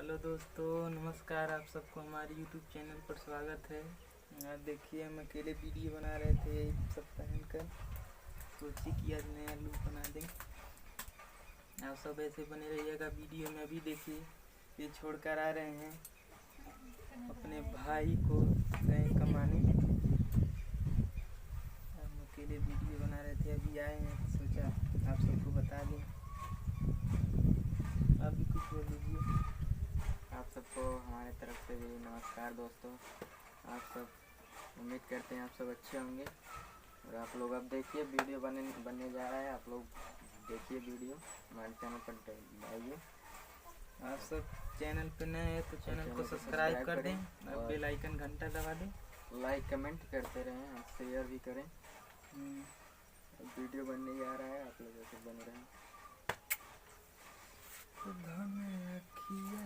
Hello दोस्तों, नमस्कार। आप सबको हमारे YouTube चैनल पर स्वागत है। आज देखिए, हम अकेले वीडियो बना रहे थे यही सब पहन कर। सोची कि आज नया लुक बना दें। आप सब ऐसे बने रहिएगा वीडियो में। अभी देखिए, ये छोड़कर आ रहे हैं अपने भाई को, गए कमाने। हम अकेले वीडियो बना रहे थे, अभी आए हैं तो सोचा आप सबको बता दें। आप भी कुछ बोल दीजिए। आप सबको हमारे तरफ से भी नमस्कार दोस्तों। आप सब उम्मीद करते हैं आप सब अच्छे होंगे। और आप लोग अब देखिए वीडियो बनने जा रहा है। आप लोग देखिए वीडियो, हमारे चैनल पर आइए। आप सब चैनल पे नए हैं तो चैनल को सब्सक्राइब कर दें और बेल आइकन घंटा दबा दें। लाइक कमेंट करते रहें और शेयर भी करें। वीडियो बनने जा रहा है, आप लोग ऐसे बने रहें। तो ध्यान में रखिए।